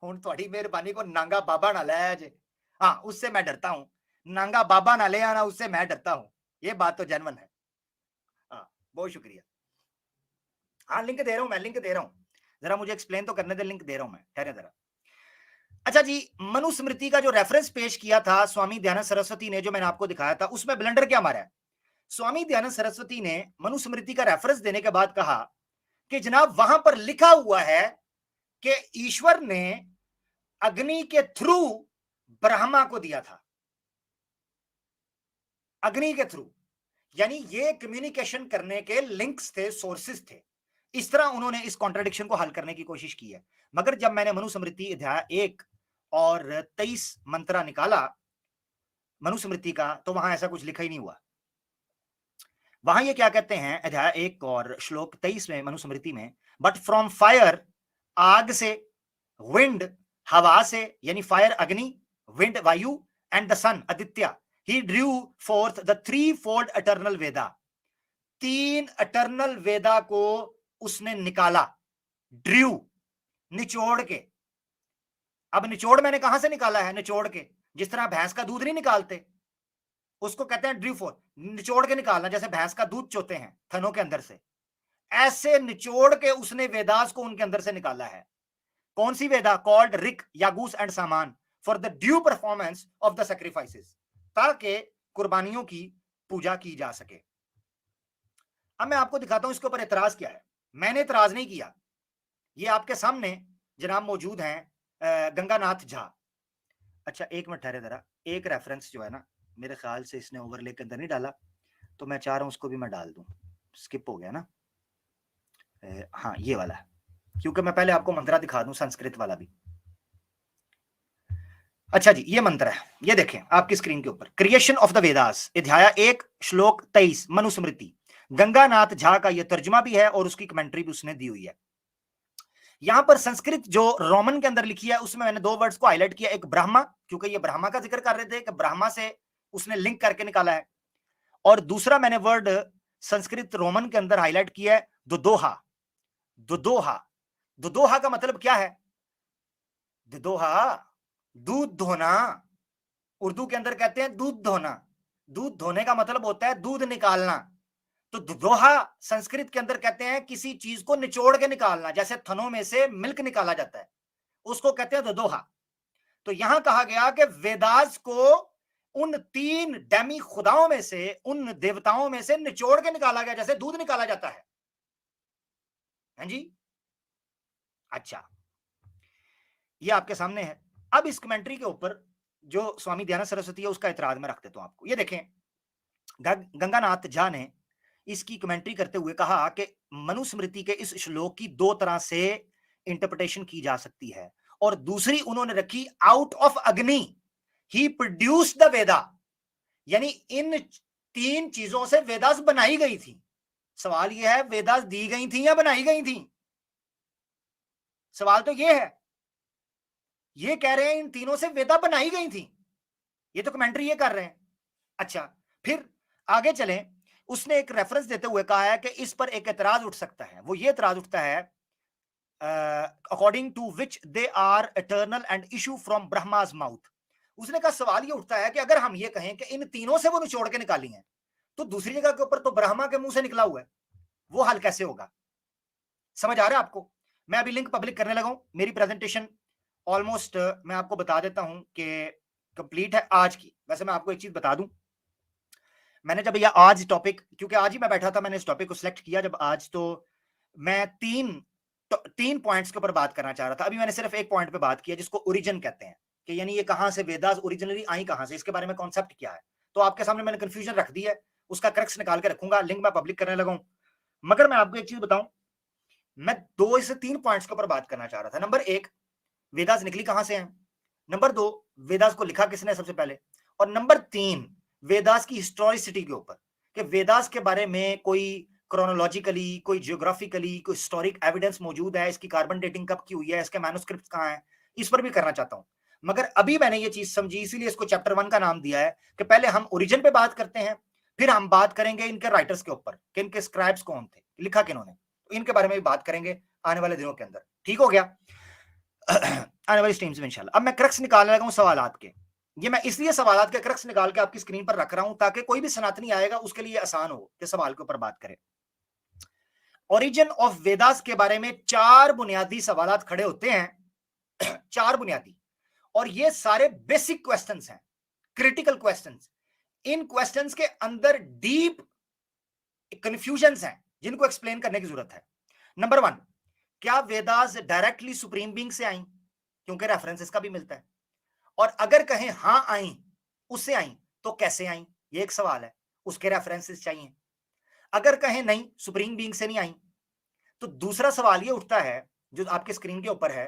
हुण तुहाडी मेहरबानी को नांगा बाबा ना ले आया जे। हाँ, उससे मैं डरता हूँ। नांगा बाबा ना ले आना, उससे मैं डरता हूँ। ये बात तो जेन्युइन है। हाँ, बहुत शुक्रिया। हाँ, लिंक दे रहा हूँ मैं, लिंक दे रहा हूँ। ज़रा मुझे एक्सप्लेन तो करने दें, लिंक दे रहा हूँ मैं, ठहरें ज़रा। अच्छा जी, मनुस्मृति का जो रेफरेंस पेश किया था स्वामी दयानंद सरस्वती ने, जो मैंने आपको दिखाया था, उसमें ब्लंडर क्या मारा है? स्वामी दयानंद सरस्वती ने मनुस्मृति का रेफरेंस देने के बाद कहा कि जनाब वहां पर लिखा हुआ है कि ईश्वर ने अग्नि के थ्रू ब्रह्मा को दिया था। अग्नि के थ्रू, यानी ये कम्युनिकेशन करने के लिंक्स थे, सोर्सेस थे। इस तरह उन्होंने इस कॉन्ट्रडिक्शन को हल करने की कोशिश की है। मगर जब मैंने मनुस्मृति अध्याय 1 और 23 मंत्रा निकाला मनुस्मृति का, तो वहां ऐसा कुछ लिखा ही नहीं हुआ। वहां ये क्या कहते हैं अध्याय 1 और श्लोक 23 में मनुस्मृति में, बट फ्रॉम फायर, आग से, विंड हवा से, यानी फायर अग्नि, विंड वायु, एंड द सन आदित्य, he drew forth the three fold eternal Veda. तीन एटर्नल वेदा को उसने निकाला, ड्रू, निचोड़ के। अब निचोड़ मैंने कहां से निकाला है? निचोड़ के, जिस तरह भैंस का दूध नहीं निकालते, उसको कहते हैं ड्रू फोर्थ, निचोड़ के निकालना, जैसे भैंस का दूध चोते हैं थनों के अंदर से, ऐसे निचोड़ के उसने वेदास को उनके अंदर से निकाला है। कौन सी वेदा? कॉल्ड रिक, यागूस एंड सामान, for the due performance of the sacrifices, ताकि कुर्बानियों की पूजा की जा सके। अब मैं आपको दिखाता हूं इसके ऊपर एतराज क्या है। मैंने एतराज नहीं किया, ये आपके सामने जनाब मौजूद हैं गंगानाथ झा। अच्छा एक मिनट ठहरे जरा, एक रेफरेंस जो है ना, मेरे ख्याल से इसने ओवरले के अंदर नहीं डाला, तो मैं चाह रहा हूं उसको भी मैं डाल दूं। स्किप हो गया ना। हाँ ये वाला है, क्योंकि मैं पहले आपको मंत्रा दिखा दूं, संस्कृत वाला भी। अच्छा जी, ये मंत्र है, ये देखें आपकी स्क्रीन के ऊपर, क्रिएशन ऑफ द वेदास, अध्याय 1 श्लोक 23 मनुस्मृति। गंगानाथ झा का ये तर्जुमा भी है और उसकी कमेंट्री भी उसने दी हुई है। यहां पर संस्कृत जो रोमन के अंदर लिखी है, उसमें मैंने दो वर्ड्स को हाईलाइट किया, एक ब्रह्मा, क्योंकि ये ब्रह्मा का जिक्र कर रहे थे कि ब्रह्मा से उसने लिंक करके निकाला है, और दूसरा मैंने वर्ड संस्कृत रोमन के अंदर हाईलाइट किया है दुदोहा। दुदोहा, दुदोहा का मतलब क्या है? दुदोहा, दूध धोना। उर्दू के अंदर कहते हैं दूध धोना। दूध धोने का मतलब होता है दूध निकालना। तो दुदोहा संस्कृत के अंदर कहते हैं किसी चीज को निचोड़ के निकालना, जैसे थनों में से मिल्क निकाला जाता है, उसको कहते हैं दुदोहा। तो यहां कहा गया कि वेदास को उन तीन डैमी खुदाओं में से, उन देवताओं में से निचोड़ के निकाला गया, जैसे दूध निकाला जाता है। हैं जी? अच्छा, ये आपके सामने है। अब इस कमेंट्री के ऊपर जो स्वामी दयानंद सरस्वती है, उसका इतराज मैं रख देता हूं आपको। ये देखें, गंगानाथ झा ने इसकी कमेंट्री करते हुए कहा कि मनुस्मृति के इस श्लोक की दो तरह से इंटरप्रिटेशन की जा सकती है, और दूसरी उन्होंने रखी, आउट ऑफ अग्नि ही प्रोड्यूस्ड द वेदा, यानी इन तीन चीजों से वेदास बनाई गई थी। सवाल यह है, वेदास दी गई थी या बनाई गई थी? सवाल तो यह है। ये कह रहे हैं इन तीनों से वेदा बनाई गई थी, ये तो कमेंट्री ये कर रहे हैं। अच्छा, फिर आगे चलें। उसने एक रेफरेंस देते हुए कहा है कि इस पर एक एतराज उठ सकता है। वो ये एतराज उठता है, according to which they are eternal and issue from Brahma's mouth. उसने कहा सवाल ये उठता है कि अगर हम ये कहें कि इन तीनों से वो निचोड़ के निकाली हैं, तो दूसरी जगह के ऊपर तो ब्रह्मा के मुंह से निकला हुआ है, वो हल कैसे होगा? समझ आ रहा है आपको? मैं अभी लिंक पब्लिक करने लगा हूं। मेरी प्रेजेंटेशन ऑलमोस्ट मैं आपको बता देता हूं कि कंप्लीट है आज की। वैसे मैं आपको एक चीज बता दूं, मैंने जब ये आज टॉपिक, क्योंकि आज ही मैं बैठा था, मैंने इस टॉपिक को सिलेक्ट किया जब आज, तो मैं तीन पॉइंट्स के ऊपर बात करना चाह रहा था। अभी मैंने सिर्फ एक पॉइंट पे बात किया, जिसको ओरिजिन कहते हैं, कि यानी ये कहां से वेदास ओरिजिनली आई, कहां से, इसके बारे में कॉन्सेप्ट क्या है। तो आपके सामने मैंने कंफ्यूजन रख दी है, उसका क्रक्स निकाल के रखूंगा, लिंक मैं पब्लिक करने लगा हूं। मगर मैं आपको एक चीज बताऊं, मैं 2 से 3 पॉइंट्स के ऊपर बात करना चाह रहा था। नंबर 1, वेदास निकली कहां से है। नंबर 2, वेदास को लिखा किसने सबसे पहले। और नंबर 3, वेदास की हिस्टोरिसिटी के ऊपर, कि वेदास के बारे में कोई क्रोनोलॉजिकली, कोई जियोग्राफिकली, कोई हिस्टोरिक एविडेंस मौजूद है, इसकी कार्बन डेटिंग कब की हुई है, इसके मैन्युस्क्रिप्ट कहां है, इस पर भी करना चाहता हूं। मगर अभी मैंने ये चीज समझी, इसीलिए इसको चैप्टर 1 का नाम दिया है, कि पहले हम ओरिजिन पे बात करते हैं, फिर हम बात करेंगे इनके राइटर्स के ऊपर कि इनके स्क्राइब्स कौन थे, लिखा किन्होंने, इनके बारे में भी बात करेंगे। आने वाले दिनों के अंदर। ठीक हो गया? आने वाली स्ट्रीम्स में इंशाल्लाह। अब मैं क्रक्स निकालने लगा हूं सवालात के। ये मैं इसलिए सवालात के क्रक्स निकाल के आपकी स्क्रीन पर रख रहा हूं ताकि कोई भी सनातनी आएगा उसके लिए आसान हो कि सवाल के ऊपर बात करे। ओरिजिन ऑफ वेदास के बारे में 4 बुनियादी सवालात खड़े होते हैं 4 बुनियादी, और ये सारे बेसिक क्वेश्चंस हैं, क्रिटिकल क्वेश्चंस। इन क्वेश्चंस के अंदर डीप कंफ्यूजन्स हैं जिनको एक्सप्लेन करने की जरूरत है। नंबर 1, क्या वेदास डायरेक्टली सुप्रीम बीइंग से आई? क्योंकि रेफरेंस इसका भी मिलता है। और अगर कहें हां आई, उससे आई, तो कैसे आई? ये एक सवाल है, उसके रेफरेंसेस चाहिए। अगर कहें नहीं सुप्रीम बीइंग से नहीं आई, तो दूसरा सवाल ये उठता है जो आपके स्क्रीन के ऊपर है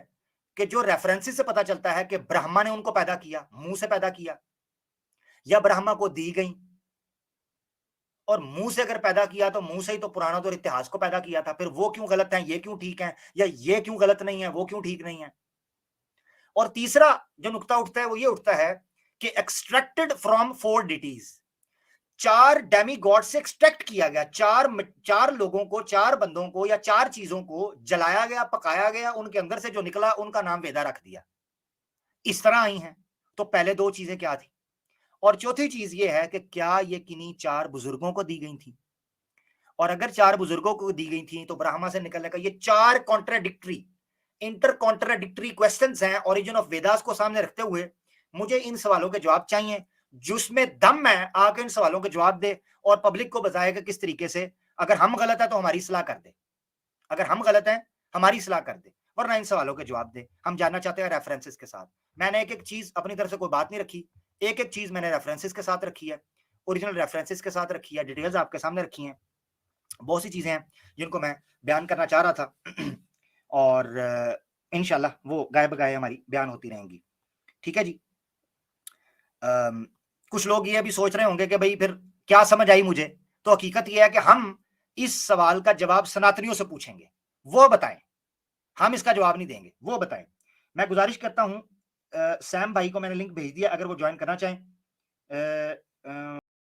कि जो रेफरेंसेस से पता चलता है कि ब्रह्मा ने उनको पैदा किया, मुंह से पैदा किया, या ब्रह्मा को दी गई, और मुंह से अगर पैदा किया तो मुंह से ही तो पुराना तो इतिहास को पैदा किया था, फिर वो क्यों गलत है, ये क्यों ठीक है, या ये क्यों गलत नहीं है, वो क्यों ठीक नहीं है। और तीसरा जो नुक्ता उठता है वो ये उठता है कि extracted from 4 deities, 4 Demi God से एक्सट्रैक्ट किया गया, चार लोगों को, 4 बंदों को या 4 चीजों को जलाया गया, पकाया गया, उनके अंदर से जो निकला उनका नाम वेदा रख दिया। इस तरह आई हैं। तो पहले 2 चीजें क्या थी? और चौथी चीज ये है कि क्या ये किन्हीं 4 बुजुर्गों को दी गई थी? और अगर 4 बुजुर्गों को दी गई थी तो ब्रह्मा से निकलने का ये 4 कॉन्ट्राडिक्टरी, इंटर कॉन्ट्राडिक्टरी क्वेश्चंस हैं ओरिजिन ऑफ वेदास को सामने रखते हुए। मुझे इन सवालों के जवाब चाहिए, जिसमें दम है आके इन सवालों के जवाब दे और पब्लिक को बताएगा किस तरीके से। अगर हम गलत है तो हमारी सलाह कर दे, अगर हम गलत हैं हमारी सलाह कर दे, वरना इन सवालों के जवाब दे। हम जानना चाहते हैं रेफरेंसेस के साथ। मैंने एक एक चीज अपनी तरफ से कोई बात नहीं रखी, एक एक चीज मैंने रेफरेंसेस के साथ रखी है, ओरिजिनल रेफरेंसेस के साथ रखी है, डिटेल्स आपके सामने रखी हैं। बहुत सी चीजें हैं जिनको मैं बयान करना चाह रहा था और इंशाल्लाह वो गाय बगाए हमारी बयान होती रहेंगी। ठीक है जी। कुछ लोग ये अभी सोच रहे होंगे कि भाई फिर क्या समझ आई मुझे। तो हकीकत ये है कि हम इस सवाल का जवाब सनातनियों से पूछेंगे, वो बताएं, हम इसका जवाब नहीं देंगे, वो बताएं। मैं गुजारिश करता हूं, सैम भाई को मैंने लिंक भेज दिया, अगर वो ज्वाइन करना चाहें।